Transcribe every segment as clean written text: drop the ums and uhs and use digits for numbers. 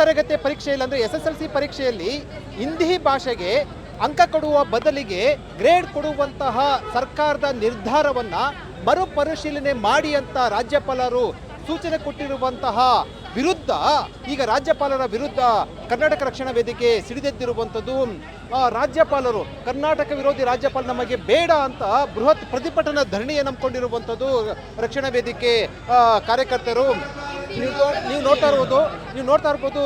ತರಗತಿ ಪರೀಕ್ಷೆಯಲ್ಲಿ ಅಂದರೆ SSLC ಪರೀಕ್ಷೆಯಲ್ಲಿ ಹಿಂದಿ ಭಾಷೆಗೆ ಅಂಕ ಕೊಡುವ ಬದಲಿಗೆ ಗ್ರೇಡ್ ಕೊಡುವಂತಹ ಸರ್ಕಾರದ ನಿರ್ಧಾರವನ್ನು ಮರುಪರಿಶೀಲನೆ ಮಾಡಿ ಅಂತ ರಾಜ್ಯಪಾಲರು ಸೂಚನೆ ಕೊಟ್ಟಿರುವಂತಹ ವಿರುದ್ಧ ಈಗ ರಾಜ್ಯಪಾಲರ ವಿರುದ್ಧ ಕರ್ನಾಟಕ ರಕ್ಷಣಾ ವೇದಿಕೆ ಸಿಡಿದೆದ್ದಿರುವಂಥದ್ದು. ರಾಜ್ಯಪಾಲರು ಕರ್ನಾಟಕ ವಿರೋಧಿ ರಾಜ್ಯಪಾಲ ನಮಗೆ ಬೇಡ ಅಂತ ಬೃಹತ್ ಪ್ರತಿಭಟನಾ ಧರಣಿಯನ್ನು ನಂಬಿಕೊಂಡಿರುವಂಥದ್ದು ರಕ್ಷಣಾ ವೇದಿಕೆ ಕಾರ್ಯಕರ್ತರು. ನೀವು ನೋಡ್ತಾ ಇರ್ಬೋದು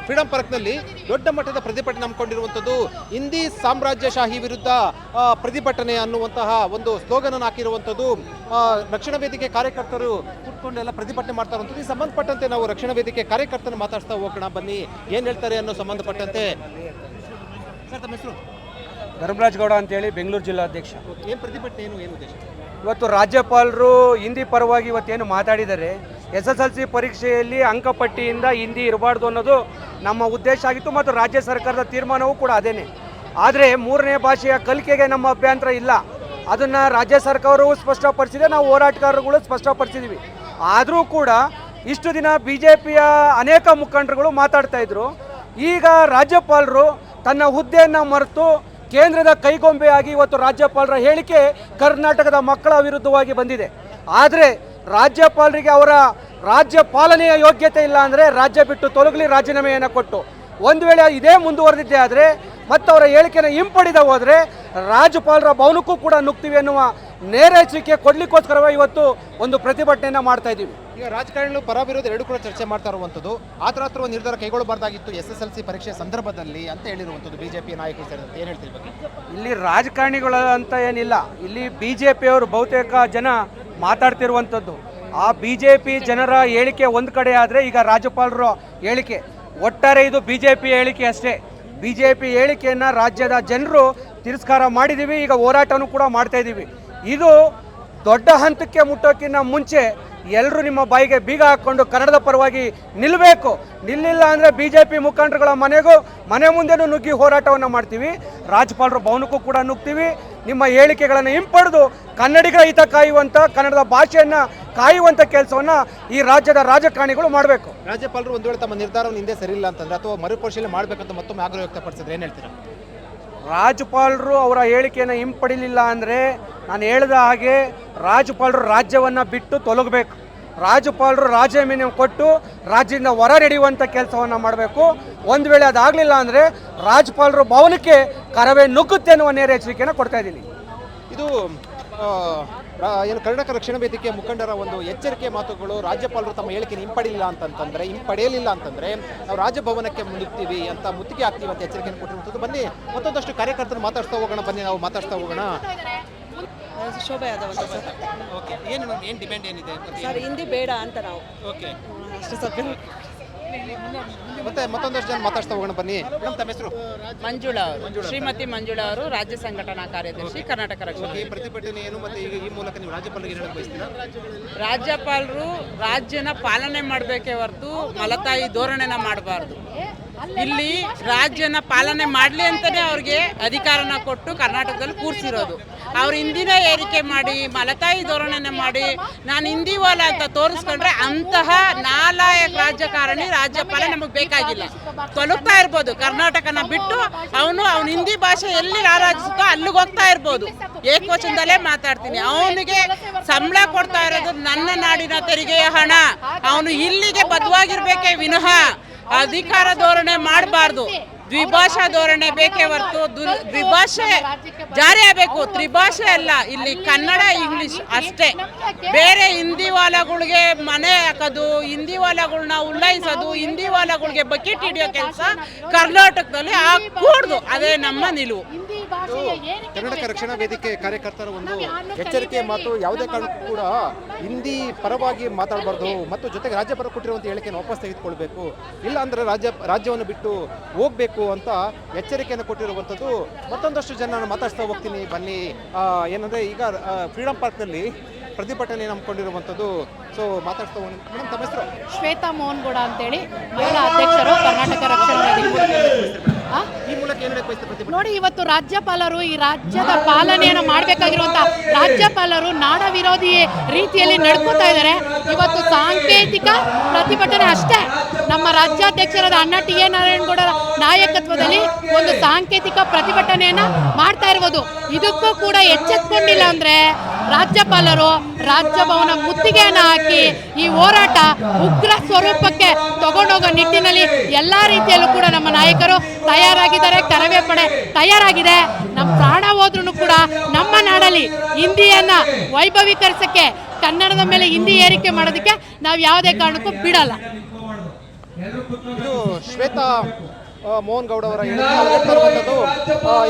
ಫ್ರೀಡಂ ಪಾರ್ಕ್ನಲ್ಲಿ ದೊಡ್ಡ ಮಟ್ಟದ ಪ್ರತಿಭಟನೆ ನಂಬಿಕೊಂಡಿರುವಂಥದ್ದು. ಹಿಂದಿ ಸಾಮ್ರಾಜ್ಯಶಾಹಿ ವಿರುದ್ಧ ಪ್ರತಿಭಟನೆ ಅನ್ನುವಂತಹ ಒಂದು ಸ್ಲೋಗನ್ ಅನ್ನು ಹಾಕಿರುವಂಥದ್ದು. ರಕ್ಷಣಾ ವೇದಿಕೆ ಕಾರ್ಯಕರ್ತರು ಕೂತ್ಕೊಂಡೆಲ್ಲ ಪ್ರತಿಭಟನೆ ಮಾಡ್ತಾ ಇರುವಂಥದ್ದು. ಈ ಸಂಬಂಧಪಟ್ಟಂತೆ ನಾವು ರಕ್ಷಣಾ ವೇದಿಕೆ ಕಾರ್ಯಕರ್ತನ ಮಾತಾಡ್ತಾ ಹೋಗೋಣ ಬನ್ನಿ, ಏನು ಹೇಳ್ತಾರೆ ಅನ್ನೋ ಸಂಬಂಧಪಟ್ಟಂತೆ. ಸರ್, ತಮ್ಮ ಹೆಸರು? ಧರ್ಮರಾಜ್ ಗೌಡ ಅಂತೇಳಿ, ಬೆಂಗಳೂರು ಜಿಲ್ಲಾಧ್ಯಕ್ಷ. ಏನು ಪ್ರತಿಭಟನೆ, ಏನು ಉದ್ದೇಶ? ಇವತ್ತು ರಾಜ್ಯಪಾಲರು ಹಿಂದಿ ಪರವಾಗಿ ಇವತ್ತೇನು ಮಾತಾಡಿದ್ದಾರೆ, SSLC ಪರೀಕ್ಷೆಯಲ್ಲಿ ಅಂಕಪಟ್ಟಿಯಿಂದ ಹಿಂದಿ ಇರಬಾರ್ದು ಅನ್ನೋದು ನಮ್ಮ ಉದ್ದೇಶ ಆಗಿತ್ತು ಮತ್ತು ರಾಜ್ಯ ಸರ್ಕಾರದ ತೀರ್ಮಾನವೂ ಕೂಡ ಅದೇನೆ. ಆದರೆ ಮೂರನೇ ಭಾಷೆಯ ಕಲಿಕೆಗೆ ನಮ್ಮ ಅಭ್ಯಂತರ ಇಲ್ಲ, ಅದನ್ನು ರಾಜ್ಯ ಸರ್ಕಾರವು ಸ್ಪಷ್ಟಪಡಿಸಿದೆ, ನಾವು ಹೋರಾಟಗಾರರುಗಳು ಸ್ಪಷ್ಟಪಡಿಸಿದ್ದೀವಿ. ಆದರೂ ಕೂಡ ಇಷ್ಟು ದಿನ BJPಯ ಅನೇಕ ಮುಖಂಡರುಗಳು ಮಾತಾಡ್ತಾ ಇದ್ರು. ಈಗ ರಾಜ್ಯಪಾಲರು ತನ್ನ ಹುದ್ದೆಯನ್ನು ಮರೆತು ಕೇಂದ್ರದ ಕೈಗೊಂಬೆಯಾಗಿ ಇವತ್ತು ರಾಜ್ಯಪಾಲರ ಹೇಳಿಕೆ ಕರ್ನಾಟಕದ ಮಕ್ಕಳ ವಿರುದ್ಧವಾಗಿ ಬಂದಿದೆ. ಆದರೆ ರಾಜ್ಯಪಾಲರಿಗೆ ಅವರ ರಾಜ್ಯ ಪಾಲನೆಯ ಯೋಗ್ಯತೆ ಇಲ್ಲ ಅಂದರೆ ರಾಜ್ಯ ಬಿಟ್ಟು ತೊಲಗಲಿ, ರಾಜೀನಾಮೆಯನ್ನು ಕೊಟ್ಟು ಒಂದು ವೇಳೆ ಇದೇ ಮುಂದುವರೆದಿದ್ದೆ ಆದರೆ ಮತ್ತು ಅವರ ಹೇಳಿಕೆಯನ್ನು ಹಿಂಪಡಿದ ಹೋದರೆ ರಾಜ್ಯಪಾಲರ ಭವನಕ್ಕೂ ಕೂಡ ನುಗ್ತೀವಿ ಅನ್ನುವ ನೇರ ಎಚ್ಚರಿಕೆ ಕೊಡಲಿಕ್ಕೋಸ್ಕರವೇ ಇವತ್ತು ಒಂದು ಪ್ರತಿಭಟನೆಯನ್ನು ಮಾಡ್ತಾ ಇದ್ದೀವಿ. ಈಗ ರಾಜಕಾರಣಿಗಳು ಪರ ವಿರೋಧ ಎರಡು ಕೂಡ ಚರ್ಚೆ ಮಾಡ್ತಾ ಇರುವಂಥದ್ದು. ಆ ಥರ ನಿರ್ಧಾರ ಕೈಗೊಳ್ಳಬಾರ್ದಾಗಿತ್ತು SSLC ಪರೀಕ್ಷೆ ಸಂದರ್ಭದಲ್ಲಿ ಅಂತ ಹೇಳಿರುವಂಥದ್ದು BJP ನಾಯಕರು ಸೇರಿದಂತೆ. ಏನು ಹೇಳ್ತೀರಿ ಬಗ್ಗೆ? ಇಲ್ಲಿ ರಾಜಕಾರಣಿಗಳು ಅಂತ ಏನಿಲ್ಲ, ಇಲ್ಲಿ BJPಯವರು ಬಹುತೇಕ ಜನ ಮಾತಾಡ್ತಿರುವಂಥದ್ದು. ಆ BJP ಜನರ ಹೇಳಿಕೆ ಒಂದು ಕಡೆ ಆದರೆ ಈಗ ರಾಜ್ಯಪಾಲರ ಹೇಳಿಕೆ, ಒಟ್ಟಾರೆ ಇದು BJP ಹೇಳಿಕೆ ಅಷ್ಟೇ. BJP ಹೇಳಿಕೆಯನ್ನು ರಾಜ್ಯದ ಜನರು ತಿರಸ್ಕಾರ ಮಾಡಿದ್ದೀವಿ, ಈಗ ಹೋರಾಟನೂ ಕೂಡ ಮಾಡ್ತಾ ಇದ್ದೀವಿ. ಇದು ದೊಡ್ಡ ಹಂತಕ್ಕೆ ಮುಟ್ಟೋಕ್ಕಿಂತ ಮುಂಚೆ ಎಲ್ಲರೂ ನಿಮ್ಮ ಬಾಯಿಗೆ ಬೀಗ ಹಾಕ್ಕೊಂಡು ಕನ್ನಡದ ಪರವಾಗಿ ನಿಲ್ಲಬೇಕು. ನಿಲ್ಲಿಲ್ಲ ಅಂದರೆ BJP ಮುಖಂಡರುಗಳ ಮನೆ ಮುಂದೆನೂ ನುಗ್ಗಿ ಹೋರಾಟವನ್ನು ಮಾಡ್ತೀವಿ, ರಾಜ್ಯಪಾಲರ ಭವನಕ್ಕೂ ಕೂಡ ನುಗ್ತೀವಿ. ನಿಮ್ಮ ಹೇಳಿಕೆಗಳನ್ನು ಹಿಂಪಡೆದು ಕನ್ನಡಿಗರ ಹಿತ ಕಾಯುವಂಥ, ಕನ್ನಡದ ಭಾಷೆಯನ್ನು ಕಾಯುವಂಥ ಕೆಲಸವನ್ನು ಈ ರಾಜ್ಯದ ರಾಜಕಾರಣಿಗಳು ಮಾಡಬೇಕು. ರಾಜ್ಯಪಾಲರು ಒಂದು ವೇಳೆ ತಮ್ಮ ನಿರ್ಧಾರವನ್ನು ಹಿಂದೆ ಸರಿಯಿಲ್ಲ ಅಂತಂದರೆ ಅಥವಾ ಮರುಪರಿಶೀಲನೆ ಮಾಡಬೇಕಂತ ಮತ್ತೊಮ್ಮೆ ಆಗ್ರಹ ವ್ಯಕ್ತಪಡಿಸಿದ್ರೆ ಏನು ಹೇಳ್ತೀರಾ? ರಾಜ್ಯಪಾಲರು ಅವರ ಹೇಳಿಕೆಯನ್ನು ಹಿಂಪಡಿಲಿಲ್ಲ ಅಂದರೆ ನಾನು ಹೇಳಿದ ಹಾಗೆ ರಾಜ್ಯಪಾಲರು ರಾಜ್ಯವನ್ನು ಬಿಟ್ಟು ತೊಲಗಬೇಕು. ರಾಜ್ಯಪಾಲರು ರಾಜೀನಾಮೆ ಕೊಟ್ಟು ರಾಜ್ಯದಿಂದ ಹೊರ ನಡೆಯುವಂಥ ಕೆಲಸವನ್ನು ಮಾಡಬೇಕು. ಒಂದು ವೇಳೆ ಅದಾಗಲಿಲ್ಲ ಅಂದರೆ ರಾಜ್ಯಪಾಲರು ಭವನಕ್ಕೆ ಕರವೇ ನುಗ್ಗುತ್ತೆ ಅನ್ನುವ ನೇರ ಎಚ್ಚರಿಕೆಯನ್ನು ಕೊಡ್ತಾ ಇದ್ದೀನಿ. ಇದು ಕರ್ನಾಟಕ ರಕ್ಷಣಾ ವೇದಿಕೆಯ ಮುಖಂಡರ ಒಂದು ಎಚ್ಚರಿಕೆ ಮಾತುಗಳು. ರಾಜ್ಯಪಾಲರು ತಮ್ಮ ಹೇಳಿಕೆಯನ್ನು ಹಿಂಪಡೆಯಲಿಲ್ಲ ಅಂತಂದರೆ ನಾವು ರಾಜಭವನಕ್ಕೆ ಮುನ್ನುಗ್ತೀವಿ ಅಂತ ಮುತ್ತಿಗೆ ಹಾಕ್ತೀವಿ ಅಂತ ಎಚ್ಚರಿಕೆಯನ್ನು ಕೊಟ್ಟಿರುವಂಥದ್ದು. ಬನ್ನಿ ಮತ್ತೊಂದಷ್ಟು ಕಾರ್ಯಕರ್ತರು ಮಾತಾಡ್ತಾ ಹೋಗೋಣ. ಶೋಭಾ ಯಾದವ್ ಅಂತ ಸರ್. ಓಕೆ, ಏನು ಡಿಮ್ಯಾಂಡ್ ಏನಿದೆ ಸರ್? ಹಿಂದಿ ಬೇಡ ಅಂತ ನಾವು. ಓಕೆ, ಅಷ್ಟು ಸಭ್ಯ. ಮತ್ತೆ ಮತ್ತೊಂದಷ್ಟು ಜನ ಮಾತಾಡ್ತಾ ಹೋಗೋಣ ಬನ್ನಿ. ತಮ್ಮ ಹೆಸರು? ಮಂಜುಳಾ ಅವರು, ಶ್ರೀಮತಿ ಮಂಜುಳಾ ಅವರು, ರಾಜ್ಯ ಸಂಘಟನಾ ಕಾರ್ಯದರ್ಶಿ, ಕರ್ನಾಟಕ ರಕ್ಷಣಾ. ಈ ಪ್ರತಿಭಟನೆ ಏನು ಮತ್ತೆ ಈಗ ಈ ಮೂಲಕ ನೀವು ರಾಜ್ಯಪಾಲರಿಗೆ ಹೇಳಕ್ಕೆ ಬಯಸ್ತೀರಾ? ರಾಜ್ಯಪಾಲರು ರಾಜ್ಯನ ಪಾಲನೆ ಮಾಡಬೇಕೇ ಹೊರತು ಮಲತಾಯಿ ಧೋರಣೆನ ಮಾಡಬಾರ್ದು. ಇಲ್ಲಿ ರಾಜ್ಯನ ಪಾಲನೆ ಮಾಡಲಿ ಅಂತಲೇ ಅವ್ರಿಗೆ ಅಧಿಕಾರನ ಕೊಟ್ಟು ಕರ್ನಾಟಕದಲ್ಲಿ ಕೂರಿಸಿರೋದು. ಅವ್ರು ಹಿಂದಿನ ಏರಿಕೆ ಮಾಡಿ ಮಲತಾಯಿ ಧೋರಣೆನ ಮಾಡಿ ನಾನು ಹಿಂದಿವಾಲ ಅಂತ ತೋರಿಸ್ಕೊಂಡ್ರೆ ಅಂತಹ ನಾಲಾಯಕ ರಾಜಕಾರಣಿ ರಾಜ್ಯಪಾಲ ನಮಗೆ ಬೇಕಾಗಿಲ್ಲ. ತೊಲಗ್ತಾ ಇರ್ಬೋದು, ಕರ್ನಾಟಕನ ಬಿಟ್ಟು ಅವನು ಹಿಂದಿ ಭಾಷೆ ಎಲ್ಲಿ ರಾರಾಜಿಸುತ್ತೋ ಅಲ್ಲಿಗೆ ಹೋಗ್ತಾ ಇರ್ಬೋದು. ಏಕವಚನದಲ್ಲೇ ಮಾತಾಡ್ತೀನಿ. ಅವನಿಗೆ ಸಂಬಳ ಕೊಡ್ತಾ ಇರೋದು ನನ್ನ ನಾಡಿನ ತೆರಿಗೆಯ ಹಣ. ಅವನು ಇಲ್ಲಿಗೆ ಬದ್ಧವಾಗಿರ್ಬೇಕೇ ವಿನಃ ಅಧಿಕಾರ ಧೋರಣೆ ಮಾಡಬಾರ್ದು. ದ್ವಿಭಾಷಾ ಧೋರಣೆ ಬೇಕೇ ಹೊರತು ದ್ವಿಭಾಷೆ ಜಾರಿ ಆಗಬೇಕು, ತ್ರಿಭಾಷೆ ಅಲ್ಲ. ಇಲ್ಲಿ ಕನ್ನಡ ಇಂಗ್ಲಿಷ್ ಅಷ್ಟೇ. ಬೇರೆ ಹಿಂದಿ ವಾಲಗಳಿಗೆ ಮನೆ ಹಾಕೋದು, ಹಿಂದಿ ವಾಲಗಳನ್ನ ಉಲ್ಲೈಸೋದು, ಹಿಂದಿ ವಾಲಗಳಿಗೆ ಬಕೆಟ್ ಹಿಡಿಯೋ ಕೆಲಸ ಕರ್ನಾಟಕದಲ್ಲಿ ಆಗಕೂಡ್ದು. ಅದೇ ನಮ್ಮ ನಿಲುವು. ಕರ್ನಾಟಕ ರಕ್ಷಣಾ ವೇದಿಕೆ ಕಾರ್ಯಕರ್ತರ ಒಂದು ಎಚ್ಚರಿಕೆ ಮಾತು. ಯಾವುದೇ ಕಾರಣಕ್ಕೂ ಕೂಡ ಹಿಂದಿ ಪರವಾಗಿ ಮಾತಾಡಬಾರ್ದು ಮತ್ತು ಜೊತೆಗೆ ರಾಜ್ಯಪಾಲ ಕೊಟ್ಟಿರುವಂಥ ಹೇಳಿಕೆಯನ್ನು ವಾಪಸ್ ತೆಗೆದುಕೊಳ್ಬೇಕು, ಇಲ್ಲ ಅಂದರೆ ರಾಜ್ಯವನ್ನು ಬಿಟ್ಟು ಹೋಗಬೇಕು ಅಂತ ಎಚ್ಚರಿಕೆಯನ್ನು ಕೊಟ್ಟಿರುವಂಥದ್ದು. ಮತ್ತೊಂದಷ್ಟು ಜನ ನಾನು ಮಾತಾಡ್ತಾ ಹೋಗ್ತೀನಿ ಬನ್ನಿ. ಏನಂದರೆ ಈಗ ಫ್ರೀಡಂ ಪಾರ್ಕ್ನಲ್ಲಿ ಪ್ರತಿಭಟನೆ ನಂಬಿಕೊಂಡಿರುವಂಥದ್ದು. ಸೊ ಮಾತಾಡ್ತಾ ಹೋಗಿ. ಮೇಡಮ್, ತಮ್ಮ ಹೆಸರು? ಶ್ವೇತಾ ಮೋಹನ್ ಗೌಡ ಅಂತೇಳಿ, ಮಹಿಳಾ ಅಧ್ಯಕ್ಷರು, ಕರ್ನಾಟಕ ರಕ್ಷಣಾ ವೇದಿಕೆ. ಈ ಮೂಲಕ ಏನು ಹೇಳಕ್ ಬಯಸ್ತಾರೆ ಪ್ರತಿಭಟನೆ? ನೋಡಿ, ಇವತ್ತು ರಾಜ್ಯಪಾಲರು ಈ ರಾಜ್ಯದ ಪಾಲನೆಯನ್ನು ಮಾಡಬೇಕಾಗಿರುವಂತ ರಾಜ್ಯಪಾಲರು ನಾಡ ವಿರೋಧಿ ರೀತಿಯಲ್ಲಿ ನಡ್ಕೋತಾ ಇದ್ದಾರೆ. ಇವತ್ತು ಸಾಂಕೇತಿಕ ಪ್ರತಿಭಟನೆ ಅಷ್ಟೇ. ನಮ್ಮ ರಾಜ್ಯಾಧ್ಯಕ್ಷರಾದ ಅಣ್ಣ ಟಿ ಎ ನಾರಾಯಣಗೌಡರ ನಾಯಕತ್ವದಲ್ಲಿ ಒಂದು ಸಾಂಕೇತಿಕ ಪ್ರತಿಭಟನೆಯನ್ನ ಮಾಡ್ತಾ ಇರ್ಬೋದು. ಇದಕ್ಕೂ ಕೂಡ ಎಚ್ಚೆತ್ಕೊಂಡಿಲ್ಲ ಅಂದ್ರೆ ರಾಜ್ಯಪಾಲರು ರಾಜಭವನ ಮುತ್ತಿಗೆಯನ್ನು ಹಾಕಿ ಈ ಹೋರಾಟ ಉಗ್ರ ಸ್ವರೂಪಕ್ಕೆ ತಗೊಂಡೋಗೋ ನಿಟ್ಟಿನಲ್ಲಿ ಎಲ್ಲ ರೀತಿಯಲ್ಲೂ ಕೂಡ ನಮ್ಮ ನಾಯಕರು ತಯಾರಾಗಿದ್ದಾರೆ. ಕರವೇ ಪಡೆ ತಯಾರಾಗಿದೆ. ನಮ್ಮ ಪ್ರಾಣ ಹೋದ್ರೂ ಕೂಡ ನಮ್ಮ ನಾಡಲ್ಲಿ ಹಿಂದಿಯನ್ನ ವೈಭವೀಕರಿಸಕ್ಕೆ, ಕನ್ನಡದ ಮೇಲೆ ಹಿಂದಿ ಏರಿಕೆ ಮಾಡೋದಕ್ಕೆ ನಾವು ಯಾವುದೇ ಕಾರಣಕ್ಕೂ ಬಿಡಲ್ಲ. ಇದು ಶ್ವೇತಾ ಮೋಹನ್ ಗೌಡ ಅವರ ಹೇಳಿರುವಂಥದ್ದು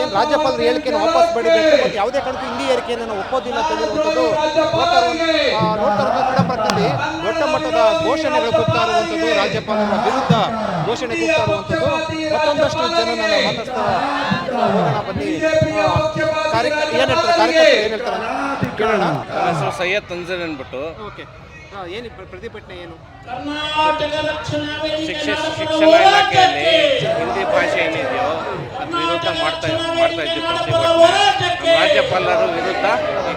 ಏನು ರಾಜ್ಯಪಾಲರ ಹೇಳಿಕೆಯನ್ನು ವಾಪಸ್ ಪಡಿಬೇಕು ಮತ್ತು ಯಾವುದೇ ಕಾರಣಕ್ಕೂ ಹಿಂದಿ ಏರಿಕೆಯನ್ನು ನಾವು ಒಪ್ಪೋದಿಲ್ಲ ಅಂತ ಹೇಳಿರುವಂಥದ್ದು. ನೋಡ್ತಾ ಇರುವಂಥ ಕ್ರೀಡಾಪಟುಗಳಲ್ಲಿ ದೊಡ್ಡ ಮಟ್ಟದ ಘೋಷಣೆಗಳು ಕೂಗ್ತಾ ಇರುವಂಥದ್ದು, ರಾಜ್ಯಪಾಲರ ವಿರುದ್ಧ ಘೋಷಣೆ ಕೂಗ್ತಾ ಇರುವಂಥದ್ದು. ಮತ್ತೊಂದಷ್ಟು ಜನನ ಮಾತಾಡ್ತಾ ಹೋಗೋಣ ಬನ್ನಿ. ಕಾರ್ಯಕರ್ತರು ಏನು ಹೇಳ್ತಾರೆ ಕೇಳೋಣ. ನನ್ನ ಹೆಸರು ಸೈಯದ್ ತನ್ಜೀರ್ ಅಂದ್ಬಿಟ್ಟು. ಓಕೆ, ಏನು ಪ್ರತಿಭಟನೆ ಏನು? ಶಿಕ್ಷಣ ಇಲಾಖೆಯಲ್ಲಿ ಹಿಂದಿ ಭಾಷೆ ಏನಿದೆಯೋ ಅದ್ರ ವಿರುದ್ಧ ಮಾಡ್ತಾ ಇದ್ದೀವಿ ಪ್ರತಿಭಟನೆ. ನಮ್ಮ ರಾಜ್ಯಪಾಲರ ವಿರುದ್ಧ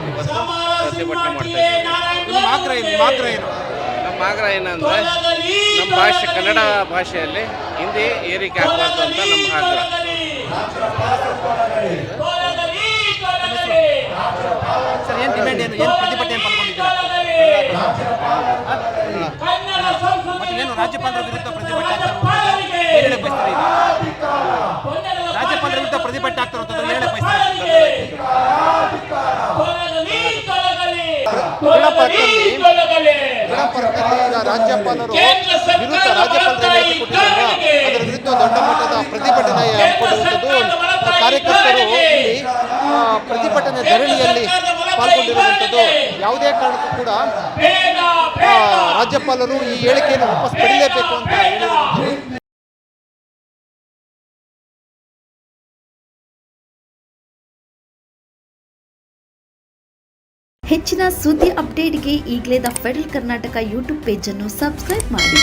ಇವತ್ತು ಪ್ರತಿಭಟನೆ ಮಾಡ್ತಾ ಇದ್ದೀವಿ. ನಿಮ್ಮ ಆಗ್ರಹ ಏನು? ನಮ್ಮ ಆಗ್ರಹ ಏನಂದರೆ ನಮ್ಮ ಭಾಷೆ ಕನ್ನಡ ಭಾಷೆಯಲ್ಲಿ ಹಿಂದಿ ಏರಿಕೆ ಆಗಬಾರ್ದು ಅಂತ ನಮ್ಮ ಆಗ್ರಹ. ಸರ್, ಏನು ಡಿಮ್ಯಾಂಡ್ ಏನು ಪ್ರತಿಭಟನೆ ಪಾಲ್ಗೊಂಡಿದ್ದೀರಾ? ಮತ್ತೆ ಏನು ರಾಜ್ಯಪಾಲರ ವಿರುದ್ಧ ಪ್ರತಿಭಟನೆ ಆಗ್ತಾ ರಾಜ್ಯಪಾಲರ ವಿರುದ್ಧ ಪ್ರತಿಭಟನೆ ಆಗ್ತಾ ಇರುವಂಥದ್ದು ಹೇಳಕ್ ಬಯಸ್ತಾರೆ. ರಾಜ್ಯಪಾಲರು ವಿರುದ್ಧ ರಾಜ್ಯಪಾಲರ ಹೇಳಿಕೆ ಕೊಟ್ಟಿದ್ದಾರೆ. ಅದರ ವಿರುದ್ಧ ದೊಡ್ಡ ಮಟ್ಟದ ಪ್ರತಿಭಟನೆ ಹಮ್ಮಿಕೊಂಡಿರುವಂಥದ್ದು. ಕಾರ್ಯಕರ್ತರು ಇಲ್ಲಿ ಪ್ರತಿಭಟನೆ ಧರಣಿಯಲ್ಲಿ ಪಾಲ್ಗೊಂಡಿರುವಂಥದ್ದು. ಯಾವುದೇ ಕಾರಣಕ್ಕೂ ಕೂಡ ರಾಜ್ಯಪಾಲರು ಈ ಹೇಳಿಕೆಯನ್ನು ವಾಪಸ್ ಪಡೆಯಲೇಬೇಕು ಅಂತ ಹೇಳಿರುವಂಥದ್ದು. ಹೆಚ್ಚಿನ ಸುದ್ದಿ ಅಪ್ಡೇಟ್ಗೆ ಈಗಲೇ ದ ಫೆಡರಲ್ ಕರ್ನಾಟಕ ಯೂಟ್ಯೂಬ್ ಪೇಜನ್ನು ಸಬ್ಸ್ಕ್ರೈಬ್ ಮಾಡಿ.